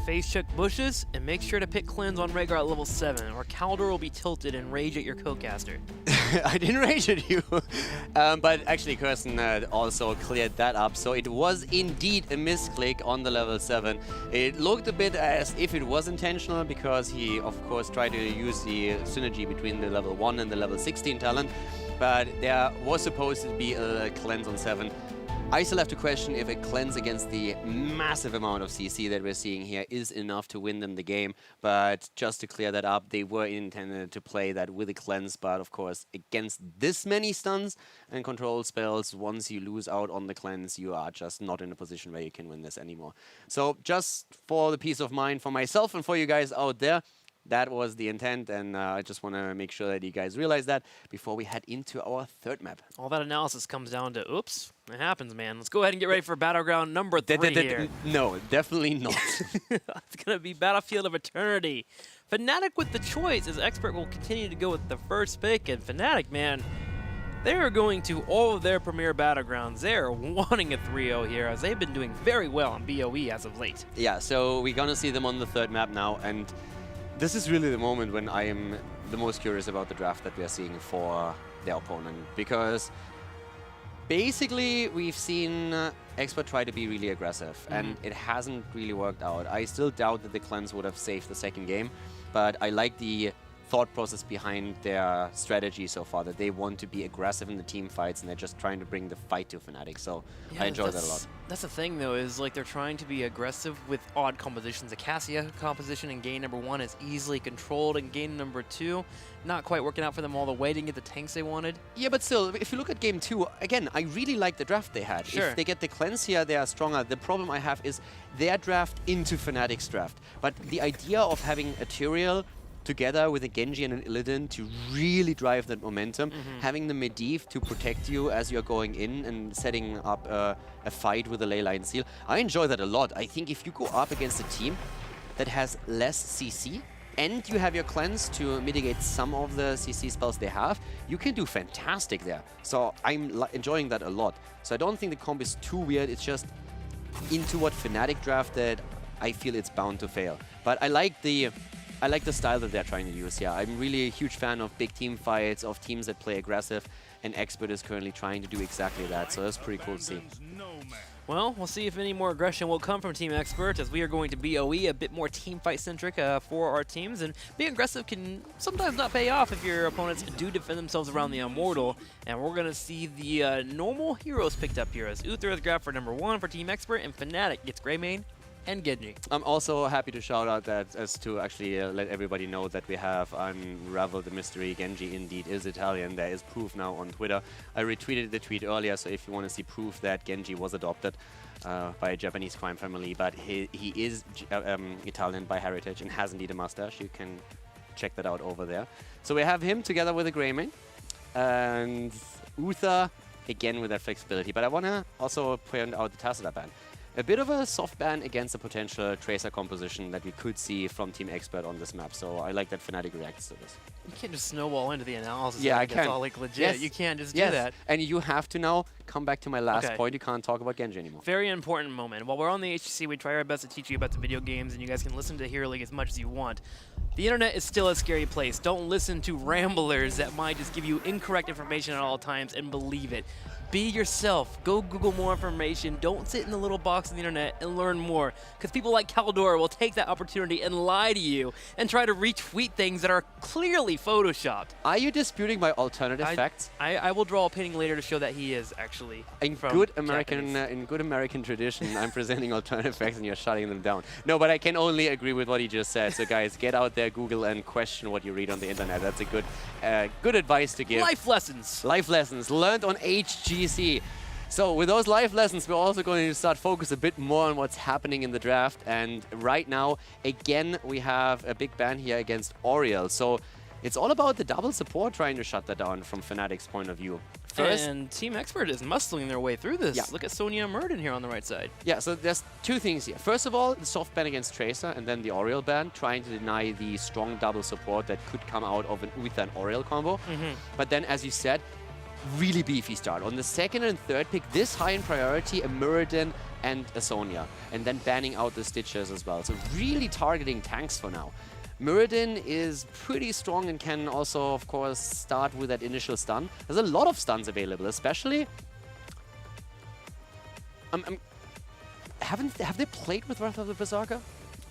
face check bushes, and make sure to pick cleanse on Rhaegar at level 7, or Kaldor will be tilted and rage at your co-caster. I didn't rage at you, but actually Kirsten also cleared that up, so it was indeed a misclick on the level 7. It looked a bit as if it was intentional, because he of course tried to use the synergy between the level 1 and the level 16 talent, but there was supposed to be a cleanse on 7. I still have to question if a cleanse against the massive amount of CC that we're seeing here is enough to win them the game. But just to clear that up, they were intended to play that with a cleanse. But of course, against this many stuns and control spells, once you lose out on the cleanse, you are just not in a position where you can win this anymore. So just for the peace of mind for myself and for you guys out there, that was the intent, and I just want to make sure that you guys realize that before we head into our third map. All that analysis comes down to, oops, it happens, man. Let's go ahead and get ready for Battleground number 3 here. No, definitely not. It's going to be Battlefield of Eternity. Fnatic with the choice, as Expert will continue to go with the first pick, and Fnatic, man, they are going to all of their premier Battlegrounds. They are wanting a 3-0 here, as they've been doing very well on BOE as of late. Yeah, so we're going to see them on the third map now, and this is really the moment when I am the most curious about the draft that we are seeing for their opponent, because basically we've seen Expert try to be really aggressive, and it hasn't really worked out. I still doubt that the cleanse would have saved the second game, but I like the thought process behind their strategy so far, that they want to be aggressive in the team fights and they're just trying to bring the fight to Fnatic, so yeah, I enjoy that a lot. That's the thing though, is like they're trying to be aggressive with odd compositions. The Cassia composition in game number 1 is easily controlled, and game number 2 not quite working out for them all the way, didn't get the tanks they wanted. Yeah, but still, if you look at game 2, again, I really like the draft they had. Sure. If they get the cleanse here, they are stronger. The problem I have is their draft into Fnatic's draft. But the idea of having a Tyrael together with a Genji and an Illidan to really drive that momentum, having the Medivh to protect you as you're going in and setting up a fight with a Leyline Seal, I enjoy that a lot. I think if you go up against a team that has less CC, and you have your cleanse to mitigate some of the CC spells they have, you can do fantastic there. So I'm enjoying that a lot. So I don't think the comp is too weird, it's just into what Fnatic drafted, I feel it's bound to fail. But I like the style that they're trying to use here. I'm really a huge fan of big team fights, of teams that play aggressive, and Expert is currently trying to do exactly that, so that's pretty cool to see. Well, we'll see if any more aggression will come from Team Expert, as we are going to BOE, a bit more team fight centric for our teams, and being aggressive can sometimes not pay off if your opponents do defend themselves around the Immortal, and we're going to see the normal heroes picked up here, as Uther is grabbed for number 1 for Team Expert, and Fnatic gets Greymane and Genji. I'm also happy to shout out that, as to actually let everybody know that we have unraveled the mystery. Genji indeed is Italian. There is proof now on Twitter. I retweeted the tweet earlier, so if you want to see proof that Genji was adopted by a Japanese crime family, but he is Italian by heritage and has indeed a mustache. You can check that out over there. So we have him together with a Greymane, and Uther again with that flexibility. But I want to also point out the Tacita ban. A bit of a soft ban against a potential Tracer composition that we could see from Team Expert on this map, so I like that Fnatic reacts to this. You can't just snowball into the analysis. Yeah, I can. It's all like legit. Yes. You can't just do yes. that. And you have to now come back to my last point. You can't talk about Genji anymore. Very important moment. While we're on the HGC, we try our best to teach you about the video games, and you guys can listen to Hero League as much as you want. The internet is still a scary place. Don't listen to ramblers that might just give you incorrect information at all times and believe it. Be yourself. Go Google more information. Don't sit in the little box on the internet and learn more, because people like Kaldor will take that opportunity and lie to you and try to retweet things that are clearly photoshopped. Are you disputing my alternative facts? I will draw a painting later to show that he is actually in good American tradition. I'm presenting alternative facts and you're shutting them down. No, but I can only agree with what he just said. So guys, get out there, Google, and question what you read on the internet. That's a good advice to give. Life lessons. Life lessons learned on HGC. So with those life lessons, we're also going to start focus a bit more on what's happening in the draft. And right now, again, we have a big ban here against Oriel. So it's all about the double support trying to shut that down from Fnatic's point of view. First, and Team Expert is muscling their way through this. Yeah. Look at Sonya Murden here on the right side. Yeah, so there's two things here. First of all, the soft ban against Tracer, and then the Oriel ban, trying to deny the strong double support that could come out of an Uther and Oriel combo. But then, as you said, really beefy start. On the second and third pick, this high in priority, a Muradin and a Sonya, and then banning out the Stitchers as well. So really targeting tanks for now. Muradin is pretty strong and can also, of course, start with that initial stun. There's a lot of stuns available, especially... Have they played with Wrath of the Berserker?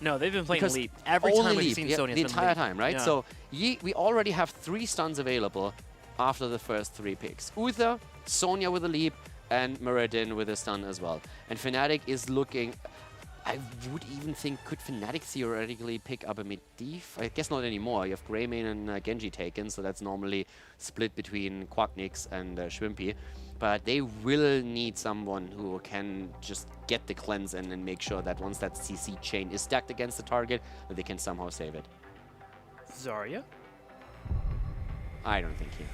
No, they've been playing Because Leap. Every time we've Leap, seen yeah, Sonya, the it's been entire Leap. time, right? Yeah. So we already have 3 stuns available after the first 3 picks. Uther, Sonya with a Leap, and Muradin with a stun as well. And Fnatic is looking... I would even think, could Fnatic theoretically pick up a mid-div? I guess not anymore. You have Greymane and Genji taken, so that's normally split between Quacknix and Shrimpy. But they will need someone who can just get the cleanse and make sure that once that CC chain is stacked against the target, that they can somehow save it. Zarya? I don't think he.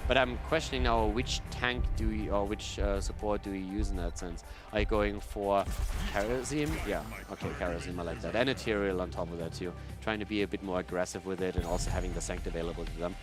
But I'm questioning now which tank do you, or which support do you use in that sense? Are you going for Karazim? Yeah, okay, Karazim, I like that. And Ethereal on top of that too. Trying to be a bit more aggressive with it and also having the Sanct available to them.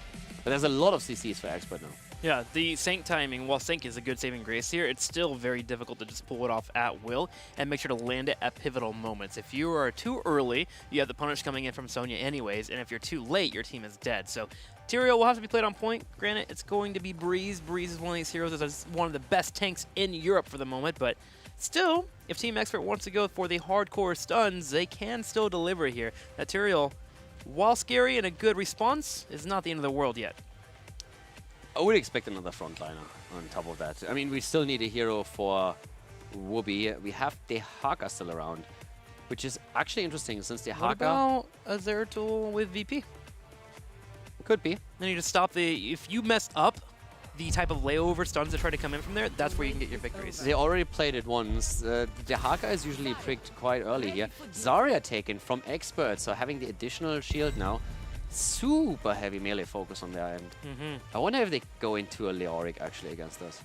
But there's a lot of CCs for Expert now. Yeah, the Sanct timing, while Sanct is a good saving grace here, it's still very difficult to just pull it off at will and make sure to land it at pivotal moments. If you are too early, you have the punish coming in from Sonya anyways, and if you're too late, your team is dead. So Tyrael will have to be played on point. Granted, it's going to be Breeze. Breeze is one of these heroes that's one of the best tanks in Europe for the moment, but still, if Team Expert wants to go for the hardcore stuns, they can still deliver here. That Tyrael, while scary and a good response, is not the end of the world yet. I would expect another frontliner on top of that. I mean, we still need a hero for Wooby. We have Dehaka still around, which is actually interesting since Dehaka... What about a Zeratul with VP? Could be. Then you just stop the... If you messed up the type of layover stuns that try to come in from there, that's where you can get your victories. They already played it once. Dehaka is usually pricked quite early here. Zarya taken from Expert, so having the additional shield now. Super heavy melee focus on their end. I wonder if they go into a Leoric actually against us.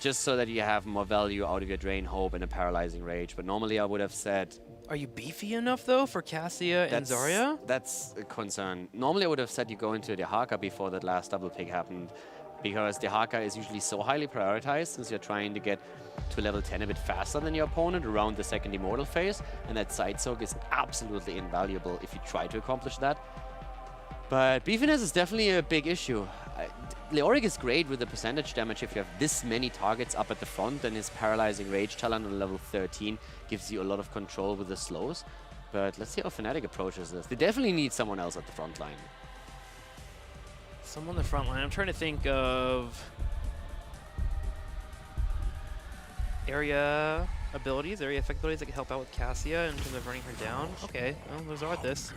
Just so that you have more value out of your Drain Hope and a Paralyzing Rage. But normally I would have said... Are you beefy enough, though, for Cassia and Zarya? That's a concern. Normally I would have said you go into Dehaka before that last double pick happened. Because Dehaka is usually so highly prioritized since you're trying to get to level 10 a bit faster than your opponent around the second Immortal phase. And that side soak is absolutely invaluable if you try to accomplish that. But beefiness is definitely a big issue. Leoric is great with the percentage damage if you have this many targets up at the front, and his Paralyzing Rage talent on level 13 gives you a lot of control with the slows. But let's see how Fnatic approaches this. They definitely need someone else at the front line. Someone on the front line. I'm trying to think of area abilities, area effect abilities that can help out with Cassia in terms of running her down. Okay, well, there's Arthas.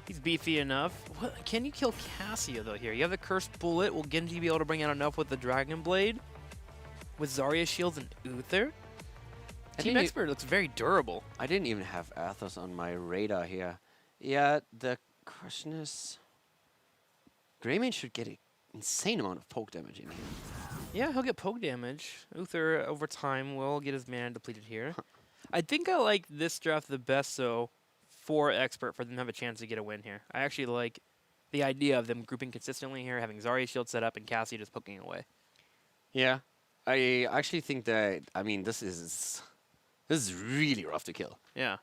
He's beefy enough. What, can you kill Cassia, though, here? You have the Cursed Bullet. Will Genji be able to bring out enough with the Dragon Blade? With Zarya shields and Uther? Team Expert looks very durable. I didn't even have Athos on my radar here. Yeah, the question is... Greymane should get an insane amount of poke damage in here. Yeah, he'll get poke damage. Uther, over time, will get his mana depleted here. I think I like this draft the best, though, for Expert, for them to have a chance to get a win here. I actually like the idea of them grouping consistently here, having Zarya shield set up and Cassie just poking away. Yeah, I actually think that, I mean, this is really rough to kill. Yeah.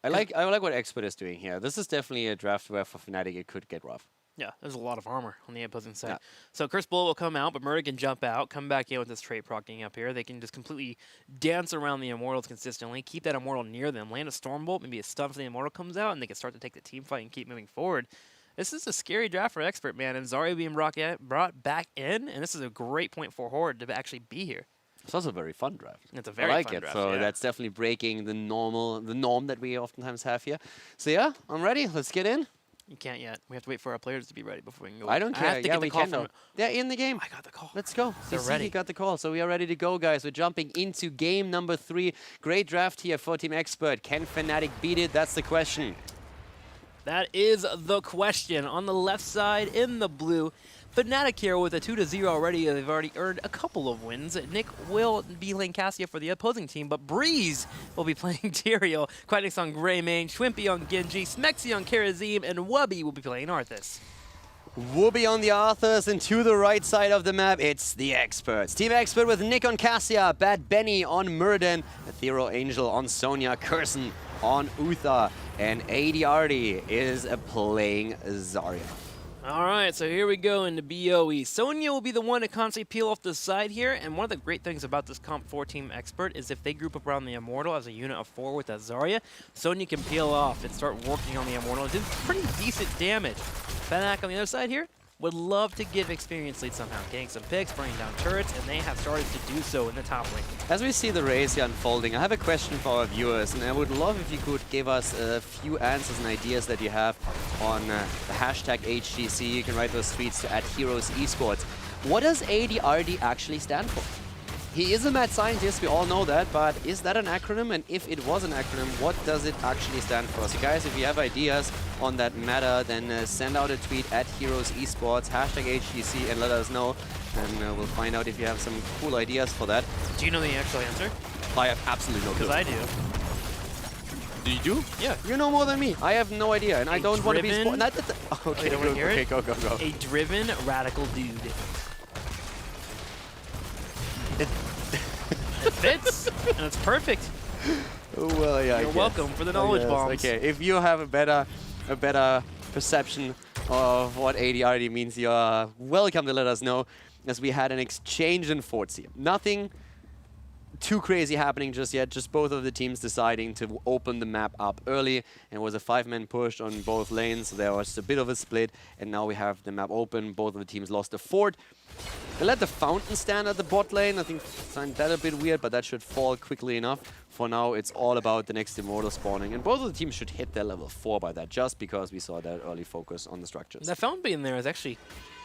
I like what Expert is doing here. This is definitely a draft where for Fnatic it could get rough. Yeah, there's a lot of armor on the opposing side. Yeah. So Cursed Bullet will come out, but Murder can jump out, come back in with this trait procking up here. They can just completely dance around the Immortals consistently, keep that Immortal near them, land a Stormbolt, maybe a stun for the Immortal comes out, and they can start to take the team fight and keep moving forward. This is a scary draft for Expert, man, and Zarya being brought back in, and this is a great point for Horde to actually be here. It's also a very fun draft. It's a very fun draft, so yeah. that's definitely breaking the norm that we oftentimes have here. So yeah, I'm ready. Let's get in. You can't yet. We have to wait for our players to be ready before we can go. I don't care. have to Yeah, get the we call can. from. They're in the game. I got the call. Let's go. They're CC ready. got the call, so we are ready to go, guys. We're jumping into game number 3. Great draft here for Team Expert. Can Fnatic beat it? That's the question. That is the question. On the left side, in the blue, Fnatic here with a 2-0 already. They've already earned a couple of wins. Nick will be playing Cassia for the opposing team, but Breeze will be playing Tyrael, Quacknix on Greymane, Shrimpy on Genji, Smexy on Karazim, and Wubby will be playing Arthas. Whoopi on the Arthurs, and to the right side of the map, it's the Experts. Team Expert with Nick on Cassia, Bad Benny on Murden, Ethereal Angel on Sonya, Curson on Uther, and ADRD is playing Zarya. All right, so here we go into BOE. Sonya will be the one to constantly peel off the side here, and one of the great things about this Comp 4 Team Expert is if they group up around the Immortal as a unit of 4 with that Zarya, Sonya can peel off and start working on the Immortal. It did pretty decent damage. Fnatic on the other side here would love to give experience lead somehow, getting some picks, bringing down turrets, and they have started to do so in the top lane. As we see the race here unfolding, I have a question for our viewers, and I would love if you could give us a few answers and ideas that you have on the hashtag HGC. You can write those tweets to @Heroes Esports. What does ADRD actually stand for? He is a mad scientist, we all know that, but is that an acronym? And if it was an acronym, what does it actually stand for? So guys, if you have ideas on that matter, then send out a tweet @Heroes Esports, hashtag HGC, and let us know. And we'll find out if you have some cool ideas for that. Do you know the actual answer? I have absolutely no clue. Because I do. Do you do? Yeah. You know more than me. I have no idea, and I don't want to be spoiled. Okay, okay, go. A driven radical dude. It fits, and it's perfect. Well, yeah. You're welcome for the knowledge bombs. Okay, if you have a better perception of what ADRD means, you're welcome to let us know, as we had an exchange in Fortsea. Nothing too crazy happening just yet, just both of the teams deciding to open the map up early, and it was a 5-man push on both lanes, so there was a bit of a split, and now we have the map open. Both of the teams lost a fort. They let the fountain stand at the bot lane. I think find that a bit weird, but that should fall quickly enough. For now, it's all about the next Immortal spawning, and both of the teams should hit their level 4 by that, just because we saw that early focus on the structures. That fountain being there is actually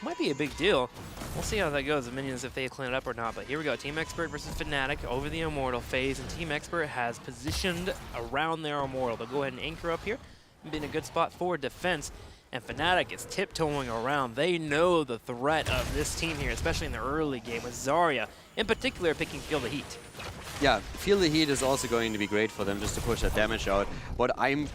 might be a big deal. We'll see how that goes, the minions, if they clean it up or not. But here we go, Team Expert versus Fnatic over the Immortal phase, and Team Expert has positioned around their Immortal. They'll go ahead and anchor up here and be in a good spot for defense. And Fnatic is tiptoeing around. They know the threat of this team here, especially in the early game with Zarya, in particular picking Feel the Heat. Yeah, Feel the Heat is also going to be great for them just to push that damage out. What I'm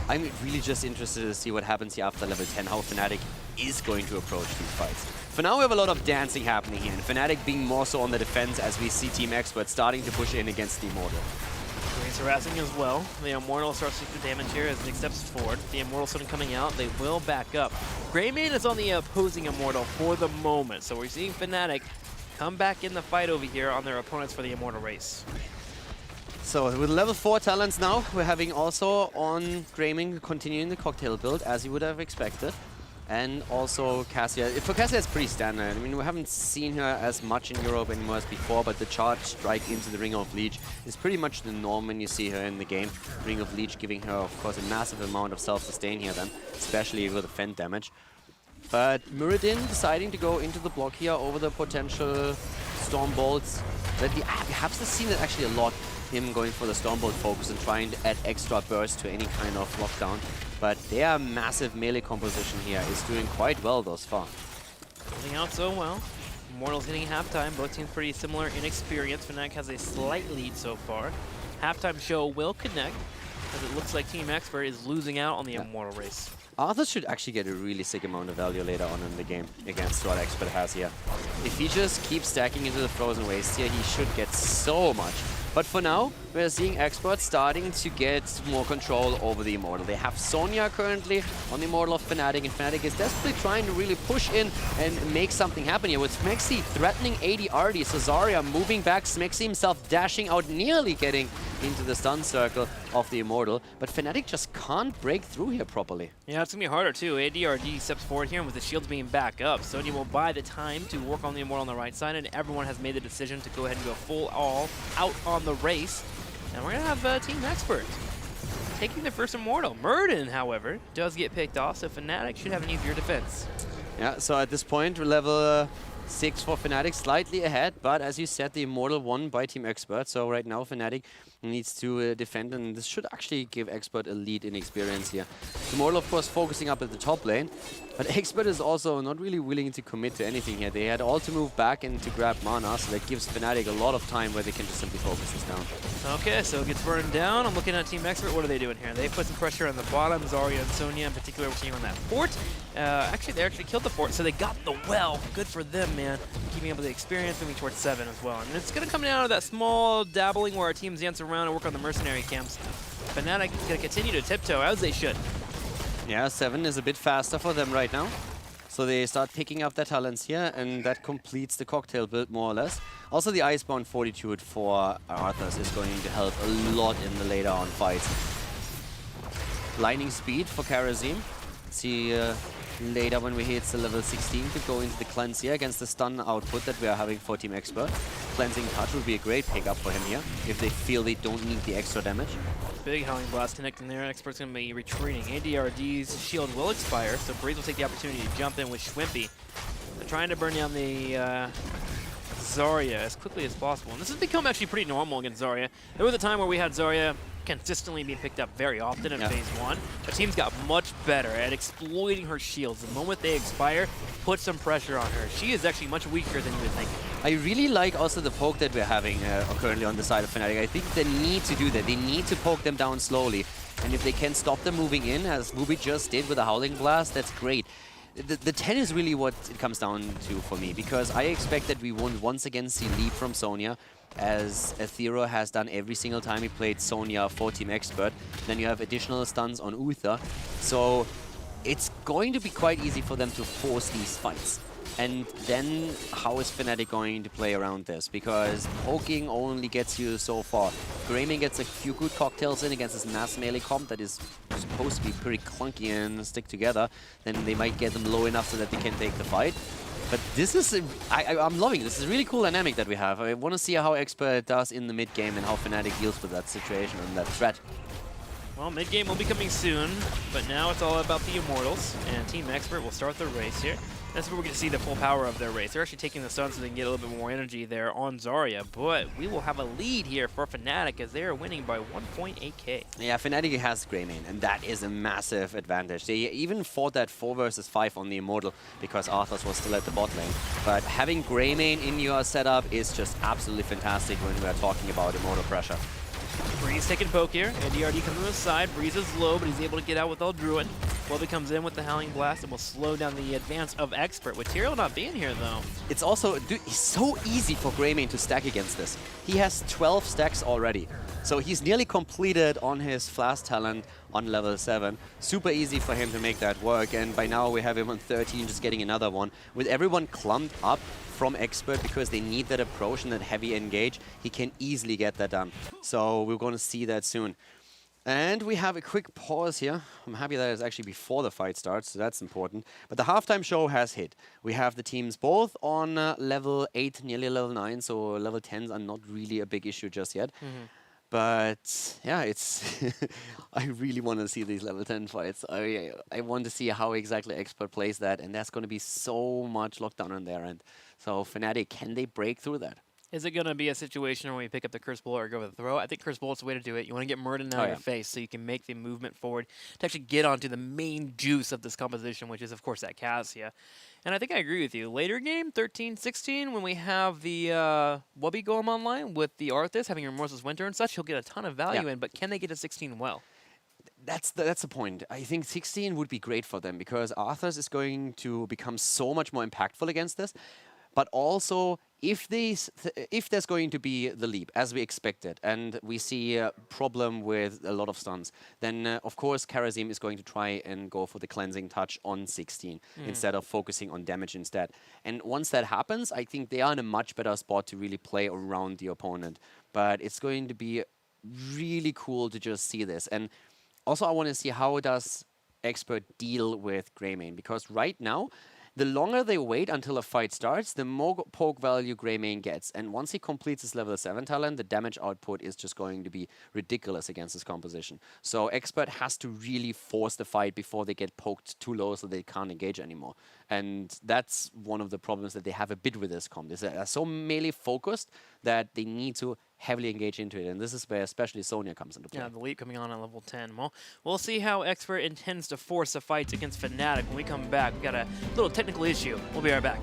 really just interested to see what happens here after level 10, how Fnatic is going to approach these fights. For now, we have a lot of dancing happening here, and Fnatic being more so on the defense as we see Team Expert starting to push in against the Immortal. Green's harassing as well. The Immortal starts to do damage here as Nick steps forward. The Immortal suddenly coming out, they will back up. Greymane is on the opposing Immortal for the moment, so we're seeing Fnatic come back in the fight over here on their opponents for the Immortal race. So with level 4 talents now, we're having also on Greymane continuing the cocktail build as you would have expected. And also Cassia. For Cassia, it's pretty standard. I mean, we haven't seen her as much in Europe anymore as before, but the charge strike into the Ring of Leech is pretty much the norm when you see her in the game. Ring of Leech giving her, of course, a massive amount of self-sustain here then, especially with the fend damage. But Muradin deciding to go into the block here over the potential Storm Bolts. That we have seen it actually a lot, him going for the Stormbolt focus and trying to add extra burst to any kind of lockdown. But their massive melee composition here is doing quite well thus far. Building out so well. Immortals hitting halftime. Both teams pretty similar in experience. Fnatic has a slight lead so far. Halftime show will connect, as it looks like Team Expert is losing out on the Immortal race. Arthur should actually get a really sick amount of value later on in the game against what Expert has here. If he just keeps stacking into the Frozen Waste here, he should get so much. But for now, we're seeing Expert starting to get more control over the Immortal. They have Sonya currently on the Immortal of Fnatic, and Fnatic is desperately trying to really push in and make something happen here with Smexy threatening ADRD. So Zarya moving back, Smexy himself dashing out, nearly getting into the stun circle of the Immortal. But Fnatic just can't break through here properly. Yeah, it's going to be harder too. ADRD steps forward here, and with the shields being back up, Sonya will buy the time to work on the Immortal on the right side, and everyone has made the decision to go ahead and go full all out on the race. And we're going to have Team Expert taking the first Immortal. Murden, however, does get picked off, so Fnatic should have an easier defense. Yeah, so at this point, level 6 for Fnatic, slightly ahead, but as you said, the Immortal won by Team Expert, so right now Fnatic needs to defend, and this should actually give Expert a lead in experience here. Immortal, of course, focusing up at the top lane, but Expert is also not really willing to commit to anything here. They had all to move back and to grab mana, so that gives Fnatic a lot of time where they can just simply focus this down. Okay, so it gets burned down. I'm looking at Team Expert. What are they doing here? They put some pressure on the bottom. Zarya and Sonya in particular working on that fort. Actually, they actually killed the fort, so they got the well. Good for them, man. Keeping up with the experience, moving towards 7 as well. And it's going to come down to that small dabbling where our teams dance around and work on the mercenary camps. Fnatic going to continue to tiptoe, as they should. Yeah, 7 is a bit faster for them right now. So they start picking up their talents here, and that completes the cocktail build more or less. Also, the Icebound Fortitude for Arthas is going to help a lot in the later on fights. Lightning Speed for Karazim. See later when we hit the level 16 to go into the cleanse here against the stun output that we are having for Team Expert. Cleansing Touch would be a great pickup for him here if they feel they don't need the extra damage. Big Howling Blast connecting there. Expert's going to be retreating. ADRD's shield will expire, so Breeze will take the opportunity to jump in with Schwimpy. They're trying to burn down the Zarya as quickly as possible. And this has become actually pretty normal against Zarya. There was a time where we had Zarya consistently being picked up very often in Phase 1. But teams got much better at exploiting her shields. The moment they expire, put some pressure on her. She is actually much weaker than you would think. I really like also the poke that we're having currently on the side of Fnatic. I think they need to do that. They need to poke them down slowly. And if they can stop them moving in, as Mubi just did with a Howling Blast, that's great. The 10 is really what it comes down to for me, because I expect that we won't once again see leap from Sonya, as Aethero has done every single time he played Sonya for Team Expert. Then you have additional stuns on Uther. So it's going to be quite easy for them to force these fights. And then how is Fnatic going to play around this? Because poking only gets you so far. Greymane gets a few good cocktails in against this mass melee comp that is supposed to be pretty clunky and stick together. Then they might get them low enough so that they can take the fight. But this is, I'm loving it. This is a really cool dynamic that we have. I want to see how Expert does in the mid game and how Fnatic deals with that situation and that threat. Well, mid game will be coming soon, but now it's all about the Immortals, and Team Expert will start the race here. That's where we're going to see the full power of their race. They're actually taking the stun so they can get a little bit more energy there on Zarya, but we will have a lead here for Fnatic as they are winning by 1.8k. Yeah, Fnatic has Greymane, and that is a massive advantage. They even fought that 4 versus 5 on the Immortal because Arthas was still at the bot lane. But having Greymane in your setup is just absolutely fantastic when we are talking about Immortal pressure. Breeze taking poke here. ADRD comes on the side. Breeze is low, but he's able to get out with El Druid. Bobby comes in with the Howling Blast and will slow down the advance of Expert, with Tyrael not being here, though. It's also, dude, it's so easy for Greymane to stack against this. He has 12 stacks already. So he's nearly completed on his Flask talent on level 7. Super easy for him to make that work, and by now we have him on 13, just getting another one. With everyone clumped up from Expert because they need that approach and that heavy engage, he can easily get that done. So we're going to see that soon. And we have a quick pause here. I'm happy that it's actually before the fight starts, so that's important. But the halftime show has hit. We have the teams both on level 8, nearly level 9, so level 10s are not really a big issue just yet. But yeah, it's I really want to see these level 10 fights. I want to see how exactly Expert plays that, and there's going to be so much lockdown on their end. So Fnatic, can they break through that? Is it going to be a situation where you pick up the Curse Bullet or go with the throw? I think Curse Bullet's the way to do it. You want to get Murden out of your face so you can make the movement forward to actually get onto the main juice of this composition, which is, of course, that Cassia. And I think I agree with you. Later game, 13-16, when we have the Wubby go online with the Arthas, having your Remorseless Winter and such, he'll get a ton of value in, but can they get to 16 well? That's the point. I think 16 would be great for them because Arthas is going to become so much more impactful against this. But also, if there's going to be the leap, as we expected, and we see a problem with a lot of stuns, then of course Karazim is going to try and go for the Cleansing Touch on 16 instead of focusing on damage instead. And once that happens, I think they are in a much better spot to really play around the opponent. But it's going to be really cool to just see this. And also I want to see how does Expert deal with Greymane, because right now, the longer they wait until a fight starts, the more poke value Greymane gets. And once he completes his level 7 talent, the damage output is just going to be ridiculous against this composition. So Expert has to really force the fight before they get poked too low so they can't engage anymore. And that's one of the problems that they have a bit with this comp. They're so melee focused that they need to heavily engage into it, and this is where especially Sonya comes into play. Yeah, the leap coming on at level 10. Well, we'll see how Expert intends to force the fights against Fnatic when we come back. We've got a little technical issue. We'll be right back.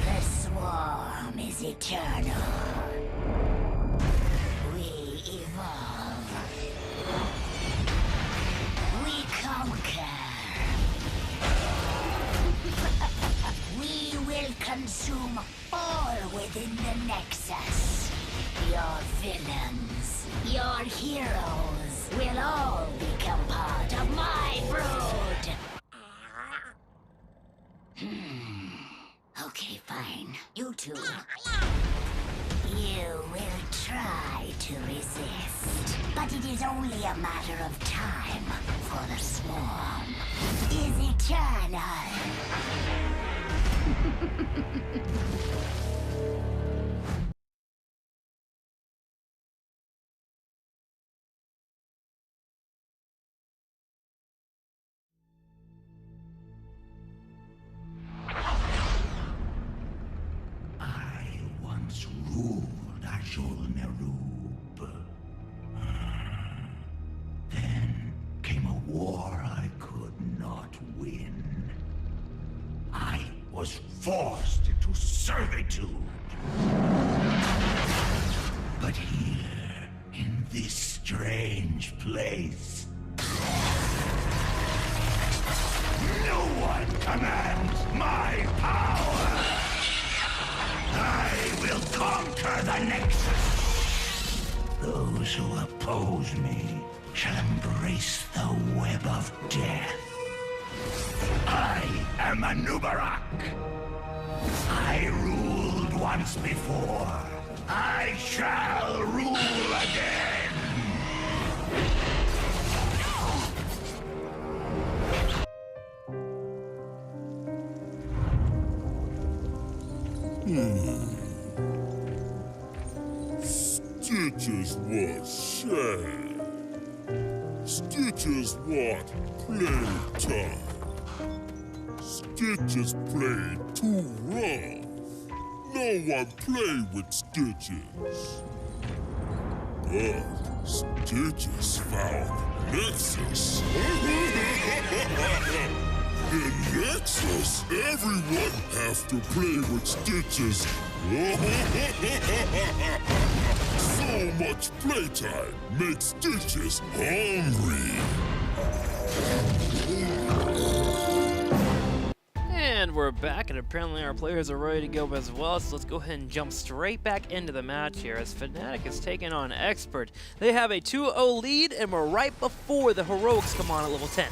This war eternal. We evolve. We conquer. We will consume all within the Nexus. Your villains, your heroes will all become part of my brood. Okay, fine. You two. You will try to resist, but it is only a matter of time, for the swarm is eternal. Ruled Ashur-Nerub. Then came a war I could not win. I was forced into servitude. But here, in this strange place, no one commands my power! I will conquer the Nexus! Those who oppose me shall embrace the web of death. I am a Nubarak. I ruled once before. I shall rule again! Stitches what shame. Stitches what playtime. Stitches play too rough. No one play with Stitches. But Stitches found Nexus. In Nexus, everyone have to play with Stitches. So much playtime makes Stitches hungry. And we're back, and apparently our players are ready to go as well, so let's go ahead and jump straight back into the match here as Fnatic is taking on Expert. They have a 2-0 lead, and we're right before the Heroics come on at level 10.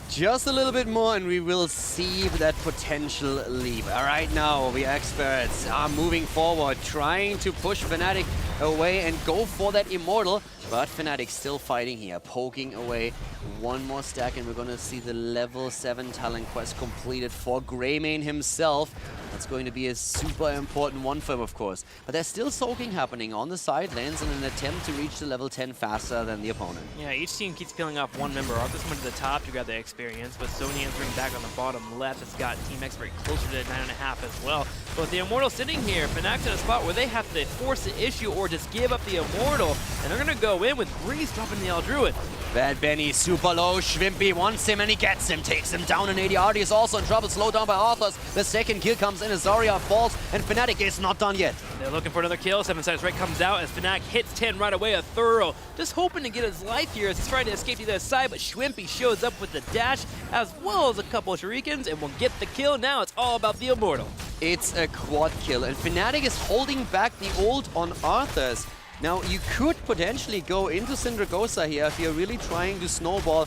Just a little bit more and we will see that potential lead. Right now, the Experts are moving forward, trying to push Fnatic away and go for that Immortal. But Fnatic still fighting here, poking away. One more stack and we're going to see the level 7 talent quest completed for Greymane himself. That's going to be a super important one for him, of course. But there's still soaking happening on the side lanes in an attempt to reach the level 10 faster than the opponent. Yeah, each team keeps peeling off one member. Arthur's coming to the top to grab the experience, but Sony entering back on the bottom left has got Team Expert closer to 9.5 as well. But with the Immortal sitting here, Fnac's in a spot where they have to force the issue or just give up the Immortal, and they're going to go in with Breeze dropping the Eldruid. Bad Benny, super low. Schwimpy wants him and he gets him, takes him down. And ADRD is also in trouble, slowed down by Arthurs. The second kill comes in as Zarya falls, and Fnatic is not done yet. They're looking for another kill. 7-sided strike comes out as Fnatic hits 10 right away. A thorough, just hoping to get his life here as he's trying to escape to the other side, but Schwimpy shows up with the dash as well as a couple of shurikens and will get the kill. Now it's all about the Immortal. It's a quad kill, and Fnatic is holding back the ult on Arthurs. Now, you could potentially go into Syndragosa here if you're really trying to snowball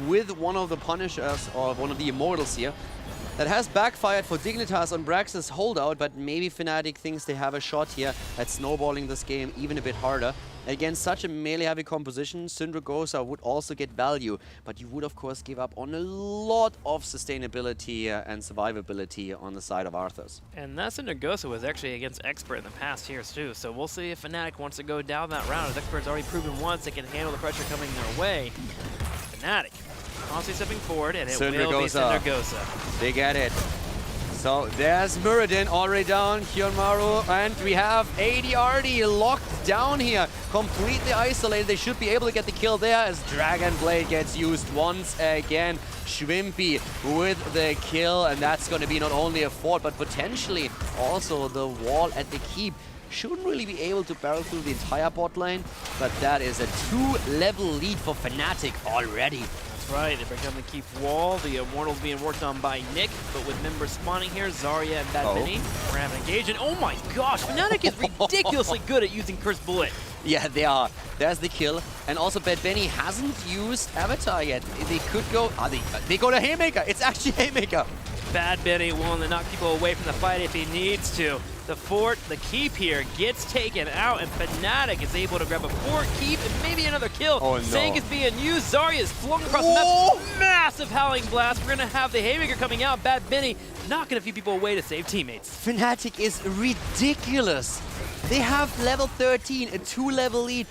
with one of the Punishers or one of the Immortals here. That has backfired for Dignitas on Brax's holdout, but maybe Fnatic thinks they have a shot here at snowballing this game even a bit harder. Against such a melee-heavy composition, Syndragosa would also get value, but you would of course give up on a lot of sustainability and survivability on the side of Arthurs. And that Syndragosa was actually against Expert in the past years too, so we'll see if Fnatic wants to go down that route, as Expert's already proven once they can handle the pressure coming their way. Fnatic constantly stepping forward, and it will be Syndragosa. They get it. So there's Muradin already down, Kyonmaru, and we have AD already locked down here, completely isolated. They should be able to get the kill there as Dragon Blade gets used once again. Shrimpy with the kill, and that's going to be not only a fort, but potentially also the wall at the keep. Shouldn't really be able to barrel through the entire bot lane, but that is a 2-level lead for Fnatic already. That's right, they break down the keep wall. The Immortal's being worked on by Nick, but with members spawning here, Zarya and Bad Bunny, we're gonna have an engage. And oh my gosh, Fnatic is ridiculously good at using Curse Bullet. Yeah, they are. There's the kill. And also Bad Benny hasn't used Avatar yet. They could go... they go to Haymaker. It's actually Haymaker. Bad Benny willing to knock people away from the fight if he needs to. The fort, the keep here, gets taken out, and Fnatic is able to grab a fort, keep, and maybe another kill. Oh, no. Zank is being used. Zarya is flung across the map. Massive Howling Blast. We're going to have the Haymaker coming out. Bad Benny knocking a few people away to save teammates. Fnatic is ridiculous. They have level 13, a 2-level lead.